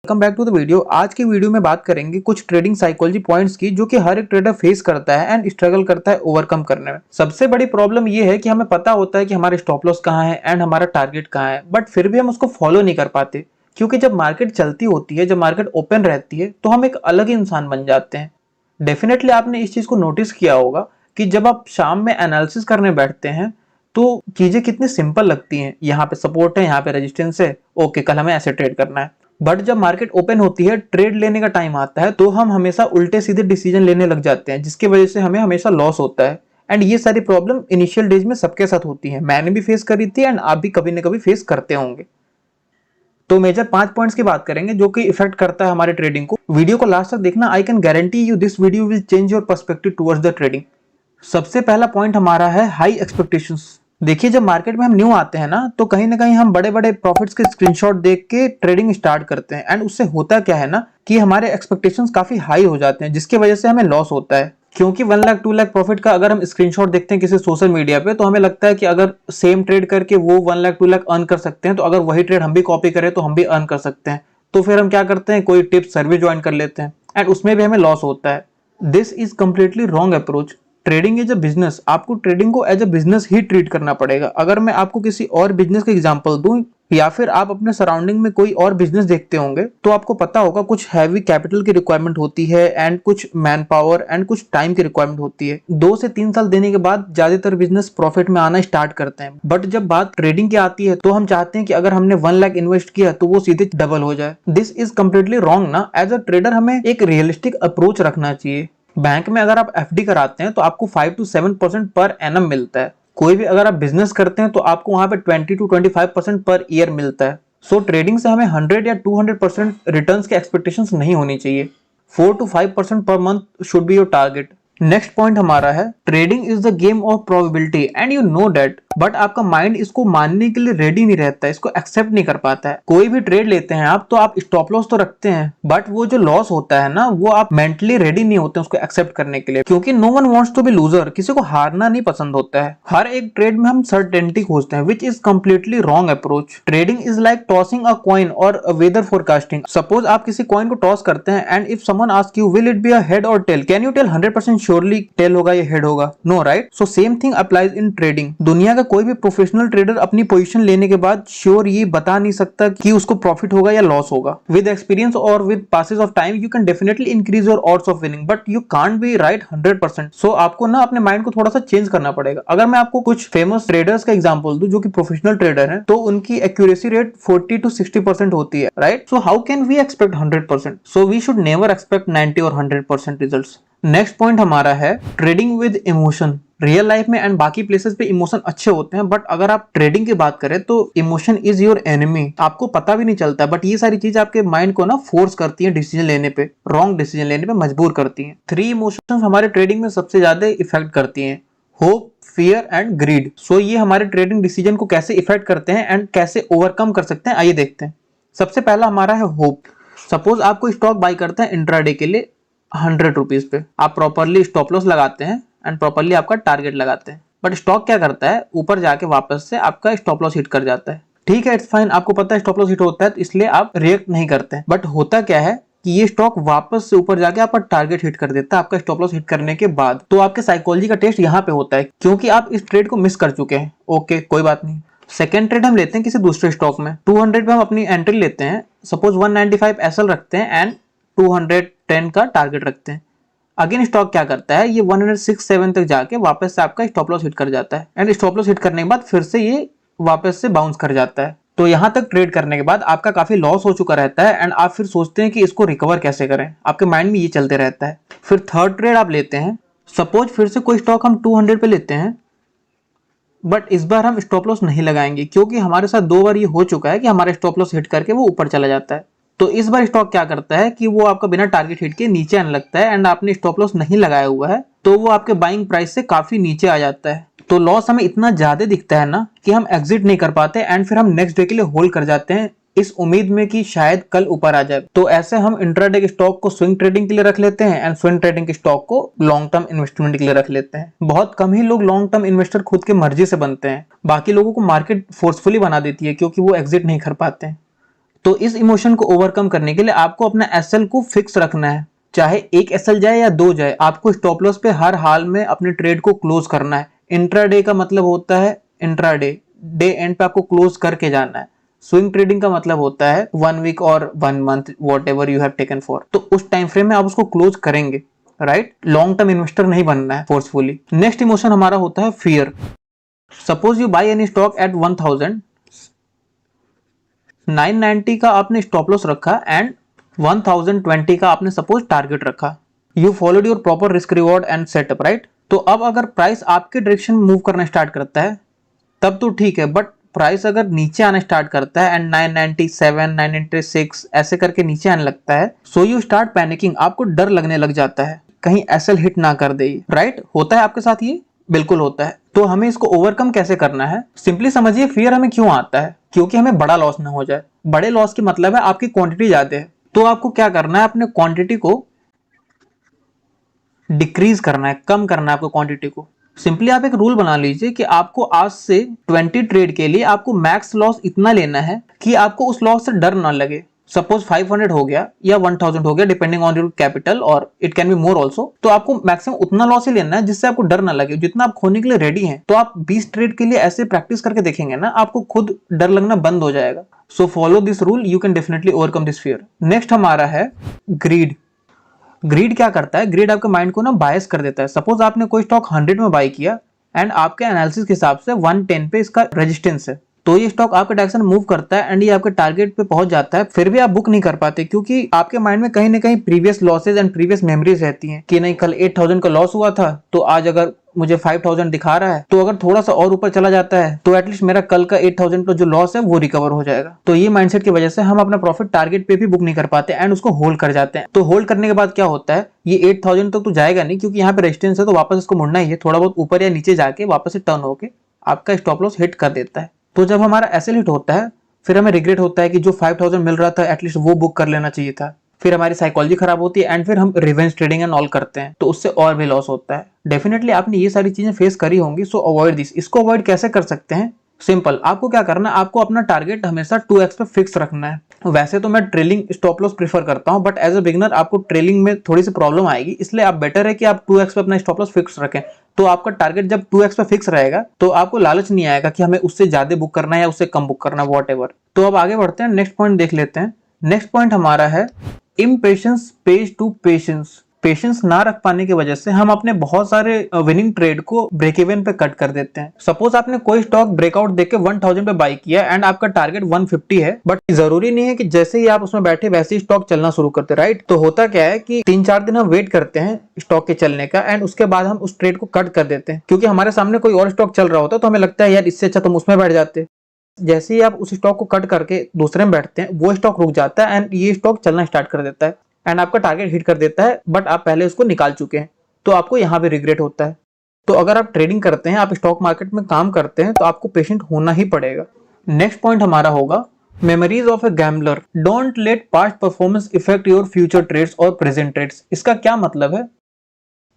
Welcome back to the video. आज की video में बात करेंगे कुछ ट्रेडिंग साइकोलॉजी पॉइंट्स की जो कि हर एक ट्रेडर फेस करता है एंड स्ट्रगल करता है ओवरकम करने में। सबसे बड़ी प्रॉब्लम ये है कि हमें पता होता है कि हमारे स्टॉप लॉस कहाँ है एंड हमारा टारगेट कहाँ है, बट फिर भी हम उसको फॉलो नहीं कर पाते क्योंकि जब मार्केट चलती होती है, जब मार्केट ओपन रहती है तो हम एक अलग ही इंसान बन जाते हैं। डेफिनेटली आपने इस चीज को नोटिस किया होगा कि जब आप शाम में एनालिसिस करने बैठते हैं तो चीजें कितनी सिंपल लगती हैं। यहाँ पे सपोर्ट है, यहाँ पे रेजिस्टेंस है, ओके कल हमें ऐसे ट्रेड करना है। बट जब मार्केट ओपन होती है, ट्रेड लेने का टाइम आता है तो हम हमेशा उल्टे सीधे डिसीजन लेने लग जाते हैं, जिसकी वजह से हमें हमेशा लॉस होता है। एंड ये सारी प्रॉब्लम इनिशियल डेज में सबके साथ होती है, मैंने भी फेस करी थी एंड आप भी कभी ना कभी फेस करते होंगे। तो मेजर 5 पॉइंट्स की बात करेंगे जो कि इफेक्ट करता है हमारे ट्रेडिंग को। वीडियो को लास्ट तक देखना, I can guarantee you this video will change your perspective towards the trading. सबसे पहला पॉइंट हमारा है हाई एक्सपेक्टेशंस। देखिए, जब मार्केट में हम न्यू आते हैं ना तो कहीं ना कहीं हम बड़े बड़े प्रॉफिट्स के स्क्रीनशॉट देख के ट्रेडिंग स्टार्ट करते हैं एंड उससे होता क्या है ना कि हमारे एक्सपेक्टेशंस काफी हाई हो जाते हैं, जिसकी वजह से हमें लॉस होता है। क्योंकि 1 लाख 2 लाख प्रॉफिट का अगर हम स्क्रीनशॉट देखते हैं किसी सोशल मीडिया पे तो हमें लगता है कि अगर सेम ट्रेड करके वो 1 लाख 2 लाख अर्न कर सकते हैं तो अगर वही ट्रेड हम भी कॉपी करें तो हम भी अर्न कर सकते हैं। तो फिर हम क्या करते हैं, कोई टिप सर्विस ज्वाइन कर लेते हैं एंड उसमें भी हमें लॉस होता है। This is completely wrong approach. Trading as a business, आपको ट्रेडिंग को एज अ बिजनेस ही ट्रीट करना पड़ेगा। अगर मैं आपको किसी और बिजनेस का एग्जांपल दूं या फिर आप अपने सराउंडिंग में कोई और बिजनेस देखते होंगे तो आपको पता होगा कुछ हैवी कैपिटल की रिक्वायरमेंट होती है एंड कुछ मैन पावर एंड कुछ टाइम की रिक्वायरमेंट होती है। 2 से 3 साल देने के बाद ज्यादातर बिजनेस प्रॉफिट में आना स्टार्ट करते हैं। बट जब बात ट्रेडिंग की आती है तो हम चाहते हैं कि अगर हमने 1 लाख इन्वेस्ट किया तो वो सीधे डबल हो जाए। दिस इज कम्प्लीटली रॉन्ग ना। एज अ ट्रेडर हमें एक रियलिस्टिक अप्रोच रखना चाहिए। बैंक में अगर आप एफडी कराते हैं तो आपको 5 to 7% पर एनम मिलता है। कोई भी अगर आप बिजनेस करते हैं तो आपको वहां पे 20 to 25% पर ईयर मिलता है। सो ट्रेडिंग से हमें 100 या 200% रिटर्न्स के एक्सपेक्टेशंस नहीं होनी चाहिए। 4 to 5% per month should be your target. Next point हमारा है trading is the game of probability and you know that. But आपका माइंड इसको मानने के लिए रेडी नहीं रहता है, इसको एक्सेप्ट नहीं कर पाता है। कोई भी ट्रेड लेते हैं आप तो आप स्टॉप लॉस तो रखते हैं, बट वो जो लॉस होता है ना वो आप मेंटली रेडी नहीं होते उसको एक्सेप्ट करने के लिए, क्योंकि no one wants to be loser. किसी को हारना नहीं पसंद होता है। हर एक ट्रेड में हम सर्टेनिटी खोजते हैं, which is completely wrong approach. Trading is like tossing a coin और वेदर फोरकास्टिंग। सपोज आप किसी कॉइन को टॉस करते हैं and if someone ask you will it be a head or tail, can you tell 100% surely tail होगा या head होगा? No, right? So same thing applies in trading. दुनिया का कोई भी प्रोफेशनल ट्रेडर अपनी पोजीशन लेने के बाद श्योर ये बता नहीं सकता कि उसको प्रॉफिट होगा या लॉस होगा। विद एक्सपीरियंस और with passes of time you can definitely increase your odds of winning, but you can't be right 100%। सो आपको ना अपने माइंड को थोड़ा सा चेंज करना पड़ेगा। अगर मैं आपको कुछ फेमस ट्रेडर्स का एग्जांपल दूं जो कि प्रोफेशनल ट्रेडर हैं तो उनकी एक्यूरेसी रेट 40 to 60% होती है, right? So how can we expect 100%? So we should never expect 90 और 100% रिजल्ट्स। नेक्स्ट पॉइंट हमारा है trading with emotion. Real life में एंड बाकी प्लेसेस पे इमोशन अच्छे होते हैं, बट अगर आप ट्रेडिंग की बात करें तो इमोशन इज योर एनिमी। आपको पता भी नहीं चलता, बट ये सारी चीज आपके माइंड को ना फोर्स करती है डिसीजन लेने पे, रॉन्ग डिसीजन लेने पे मजबूर करती हैं। 3 इमोशंस हमारे ट्रेडिंग में सबसे ज्यादा इफेक्ट करती हैं, होप, फियर एंड ग्रीड। सो ये हमारे ट्रेडिंग डिसीजन को कैसे इफेक्ट करते हैं एंड कैसे ओवरकम कर सकते हैं, आइए देखते हैं। सबसे पहला हमारा है होप। सपोज आप कोई स्टॉक बाय करते हैं इंट्राडे के लिए 100 रुपीज पे, आप प्रॉपरली स्टॉप लॉस लगाते हैं एंड प्रॉपरली आपका टारगेट लगाते हैं, बट स्टॉक क्या करता है, ऊपर जाके वापस से आपका स्टॉप लॉस हिट कर जाता है। ठीक है, इट्स फाइन, आपको पता है स्टॉप लॉस हिट होता है तो इसलिए आप रिएक्ट नहीं करते हैं। बट होता क्या है कि ये स्टॉक वापस से ऊपर जाके आपका टारगेट हिट कर देता है आपका स्टॉप लॉस हिट करने के बाद। तो आपके साइकोलॉजी का टेस्ट यहाँ पे होता है क्योंकि आप इस ट्रेड को मिस कर चुके हैं। ओके, कोई बात नहीं। सेकेंड ट्रेड हम लेते हैं किसी दूसरे स्टॉक में, 200 पे हम अपनी एंट्री लेते हैं। सपोज 195 एसएल रखते हैं एंड 210 का टारगेट रखते हैं। अगेन स्टॉक क्या करता है, ये 106-7 तक जाके वापस से आपका स्टॉप लॉस हिट कर जाता है एंड स्टॉप लॉस हिट करने के बाद फिर से ये वापस से बाउंस कर जाता है। तो यहां तक ट्रेड करने के बाद आपका काफी लॉस हो चुका रहता है एंड आप फिर सोचते हैं कि इसको रिकवर कैसे करें, आपके माइंड में ये चलते रहता है। फिर थर्ड ट्रेड आप लेते हैं, सपोज फिर से कोई स्टॉक हम 200 पे लेते हैं, बट इस बार हम स्टॉप लॉस नहीं लगाएंगे क्योंकि हमारे साथ 2 बार ये हो चुका है कि हमारे स्टॉप लॉस हिट करके वो ऊपर चला जाता है। तो इस बार स्टॉक क्या करता है कि वो आपका बिना टारगेट हिट के नीचे आने लगता है एंड आपने स्टॉप लॉस नहीं लगाया हुआ है तो वो आपके बाइंग प्राइस से काफी नीचे आ जाता है। तो लॉस हमें इतना ज्यादा दिखता है ना कि हम एग्जिट नहीं कर पाते एंड फिर हम नेक्स्ट डे के लिए होल्ड कर जाते हैं इस उम्मीद में कि शायद कल ऊपर आ जाए। तो ऐसे हम इंट्राडे के स्टॉक को स्विंग ट्रेडिंग के लिए रख लेते हैं एंड स्विंग ट्रेडिंग के स्टॉक को लॉन्ग टर्म इन्वेस्टमेंट के लिए रख लेते हैं। बहुत कम ही लोग लॉन्ग टर्म इन्वेस्टर खुद के मर्जी से बनते हैं, बाकी लोगों को मार्केट फोर्सफुली बना देती है क्योंकि वो एग्जिट नहीं कर पाते हैं। तो इस इमोशन को ओवरकम करने के लिए आपको अपना एसएल को फिक्स रखना है, चाहे एक एसएल जाए या दो जाए, आपको स्टॉप लॉस पे हर हाल में अपने ट्रेड को क्लोज करना है। इंट्राडे का मतलब होता है इंट्राडे, डे एंड पे आपको क्लोज करके जाना है। स्विंग ट्रेडिंग का मतलब होता है 1 वीक और 1 month, what ever you have taken for, तो उस टाइम फ्रेम में आप उसको क्लोज करेंगे, राइट। लॉन्ग टर्म इन्वेस्टर नहीं बनना है फोर्सफुली। नेक्स्ट इमोशन हमारा होता है fear. Suppose you by any stock at 1000, 990 का आपने स्टॉप लॉस रखा एंड 1020 का आपने सपोज टारगेट रखा। You followed your proper risk reward and setup, right. तो अब अगर प्राइस आपके डायरेक्शन मूव करना स्टार्ट करता है तब तो ठीक है, बट प्राइस अगर नीचे आना स्टार्ट करता है एंड 997, 996 ऐसे करके नीचे आने लगता है, सो यू स्टार्ट पैनिकिंग, आपको डर लगने लग जाता है कहीं एसएल हिट ना कर दे, राइट। होता है आपके साथ ये? बिल्कुल होता है। तो हमें इसको ओवरकम कैसे करना है? सिंपली समझिए फियर हमें क्यों आता है, क्योंकि हमें बड़ा लॉस ना हो जाए। बड़े लॉस की मतलब है आपकी क्वांटिटी ज्यादा है, तो आपको क्या करना है, अपने क्वांटिटी को डिक्रीज करना है, कम करना है आपको क्वांटिटी को। सिंपली आप एक रूल बना लीजिए कि आपको आज से 20 ट्रेड के लिए आपको मैक्स लॉस इतना लेना है कि आपको उस लॉस से डर ना लगे। सपोज 500 हो गया या 1000 हो गया, डिपेंडिंग ऑन योर कैपिटल, और it can be more also. तो आपको मैक्सिमम उतना लॉस ही लेना है जिससे आपको डर ना लगे, जितना आप खोने के लिए रेडी हैं। तो आप 20 ट्रेड के लिए ऐसे प्रैक्टिस करके देखेंगे ना, आपको खुद डर लगना बंद हो जाएगा। So follow this rule, you can definitely overcome this fear. Next हमारा है ग्रीड। ग्रीड क्या करता है? ग्रीड आपके माइंड को ना बायस कर देता है। सपोज आपने कोई स्टॉक 100 में बाय किया एंड आपके एनालिसिस के हिसाब से 110 पे इसका रेजिस्टेंस है, तो ये स्टॉक आपके डायरेक्शन मूव करता है एंड ये आपके टारगेट पे पहुंच जाता है, फिर भी आप बुक नहीं कर पाते क्योंकि आपके माइंड में कहीं ना कहीं previous losses and previous memories रहती हैं कि नहीं, कल 8000 का लॉस हुआ था, तो आज अगर मुझे 5000 दिखा रहा है, तो अगर थोड़ा सा और ऊपर चला जाता है तो एटलीस्ट मेरा कल का 8000 का जो लॉस है वो रिकवर हो जाएगा। तो ये माइंडसेट की वजह से हम अपना प्रॉफिट टारगेट पे भी बुक नहीं कर पाते एंड उसको होल्ड कर जाते हैं। तो होल्ड करने के बाद क्या होता है, ये 8000 तक तो जाएगा नहीं क्योंकि यहाँ पे रेजिस्टेंस है, तो वापस इसको मुड़ना ही है, थोड़ा बहुत ऊपर या नीचे जाके वापस से टर्न होके आपका स्टॉप लॉस हिट कर देता है। तो जब हमारा एसएल हिट होता है फिर हमें रिग्रेट होता है कि जो 5000 मिल रहा था एटलीस्ट वो बुक कर लेना चाहिए था। फिर हमारी साइकोलॉजी खराब होती है एंड फिर हम रिवेंज ट्रेडिंग एंड ऑल करते हैं, तो उससे और भी लॉस होता है। डेफिनेटली आपने ये सारी चीजें फेस करी होंगी, सो अवॉइड दिस। इसको अवॉइड कैसे कर सकते हैं? सिंपल, आपको क्या करना है, आपको अपना टारगेट हमेशा 2x पे फिक्स रखना है। वैसे तो मैं ट्रेलिंग स्टॉप लॉस प्रीफर करता हूं, बट एज अ बिगिनर आपको ट्रेलिंग में थोड़ी सी प्रॉब्लम आएगी, इसलिए आप बेटर है कि आप 2x पे अपना स्टॉप लॉस फिक्स रखें। तो आपका टारगेट जब 2x पे फिक्स रहेगा तो आपको लालच नहीं आएगा कि हमें उससे ज्यादा बुक करना है या उससे कम बुक करना है, वॉट एवर। तो अब आगे बढ़ते हैं, नेक्स्ट पॉइंट देख लेते हैं। नेक्स्ट पॉइंट हमारा है impatience page to patience. Patience ना रख पाने की वजह से हम अपने बहुत सारे विनिंग ट्रेड को ब्रेक इवन पे कट कर देते हैं। सपोज आपने कोई स्टॉक ब्रेकआउट देके 1000 पे बाई किया एंड आपका टारगेट 150 है, बट जरूरी नहीं है कि जैसे ही आप उसमें बैठे वैसे ही स्टॉक चलना शुरू करते, राइट। तो होता क्या है कि 3-4 दिन हम वेट करते हैं स्टॉक के चलने का एंड उसके बाद हम उस ट्रेड को कट कर देते हैं, क्योंकि हमारे सामने कोई और स्टॉक चल रहा होता है तो हमें लगता है यार इससे अच्छा तुम उसमें बैठ जाते। जैसे ही आप उस स्टॉक को कट करके दूसरे में बैठते हैं, वो स्टॉक रुक जाता है एंड ये स्टॉक चलना स्टार्ट कर देता है एंड आपका टारगेट हिट कर देता है, बट आप पहले उसको निकाल चुके हैं, तो आपको यहाँ पे रिग्रेट होता है। तो अगर आप ट्रेडिंग करते हैं, आप स्टॉक मार्केट में काम करते हैं, तो आपको पेशेंट होना ही पड़ेगा। नेक्स्ट पॉइंट हमारा होगा memories of a gambler. Don't let past performance effect your future trades और प्रेजेंट ट्रेड्स। इसका क्या मतलब है?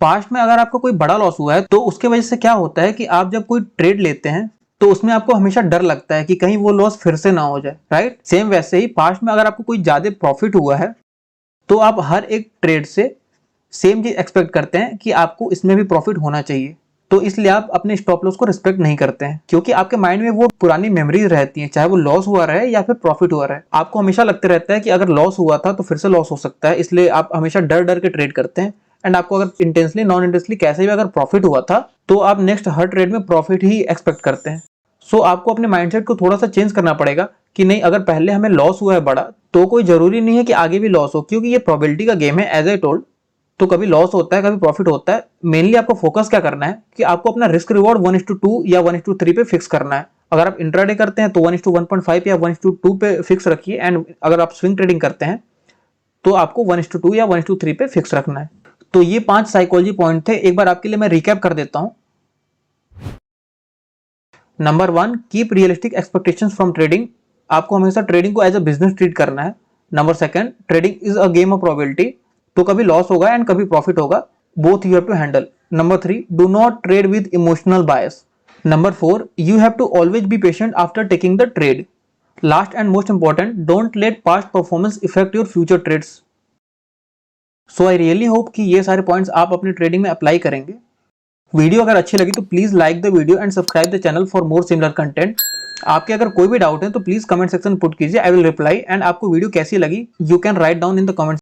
पास्ट में अगर आपको कोई बड़ा लॉस हुआ है तो उसके वजह से क्या होता है कि आप जब कोई ट्रेड लेते हैं तो उसमें आपको हमेशा डर लगता है कि कहीं वो लॉस फिर से ना हो जाए, राइट। सेम वैसे ही पास्ट में अगर आपको कोई ज्यादा प्रॉफिट हुआ है तो आप हर एक ट्रेड से सेम चीज एक्सपेक्ट करते हैं कि आपको इसमें भी प्रॉफिट होना चाहिए। तो इसलिए आप अपने स्टॉप लॉस को रिस्पेक्ट नहीं करते हैं, क्योंकि आपके माइंड में वो पुरानी मेमोरीज रहती हैं, चाहे वो लॉस हुआ रहे या फिर प्रॉफिट हुआ रहे। आपको हमेशा लगते रहता है कि अगर लॉस हुआ था तो फिर से लॉस हो सकता है, इसलिए आप हमेशा डर डर के ट्रेड करते हैं। एंड आपको अगर इंटेंसली नॉन इंटेंसली कैसे भी अगर प्रॉफिट हुआ था तो आप नेक्स्ट हर ट्रेड में प्रॉफिट ही एक्सपेक्ट करते हैं। सो आपको अपने माइंडसेट को थोड़ा सा चेंज करना पड़ेगा कि नहीं, अगर पहले हमें लॉस हुआ है बड़ा तो कोई जरूरी नहीं है कि आगे भी लॉस हो, क्योंकि ये प्रोबेबिलिटी का गेम है, एज आई टोल्ड। तो कभी लॉस होता है, कभी प्रॉफिट होता है। मेनली आपको फोकस क्या करना है कि आपको अपना रिस्क रिवॉर्ड 1:2 या 1:3 पे फिक्स करना है। अगर आप इंट्राडे करते हैं तो 1:1.5 या 1:2 पे फिक्स रखिए, एंड अगर आप स्विंग ट्रेडिंग करते हैं तो आपको 1:2 या 1:3 पे फिक्स रखना है। तो ये 5 साइकोलॉजी पॉइंट थे, एक बार आपके लिए मैं रिकैप कर देता हूं। Number 1, keep realistic expectations from trading. आपको हमेशा ट्रेडिंग को एज अ बिजनेस ट्रीट करना है। Number 2, trading is a game of probability. तो कभी लॉस होगा एंड कभी प्रॉफिट होगा, both you have to handle. Number 3, do not trade with emotional bias. Number 4, you have to always be patient after taking the trade. Last and most important, don't let past performance effect your future trades. So I really hope कि ये सारे points आप अपनी trading में apply करेंगे। Video अगर अच्छी लगी तो please like the video and subscribe the channel for more similar content. आपके अगर कोई भी डाउट है तो प्लीज कमेंट सेक्शन पुट कीजिए, आई विल रिप्लाई। एंड आपको वीडियो कैसी लगी you can write down in the comment.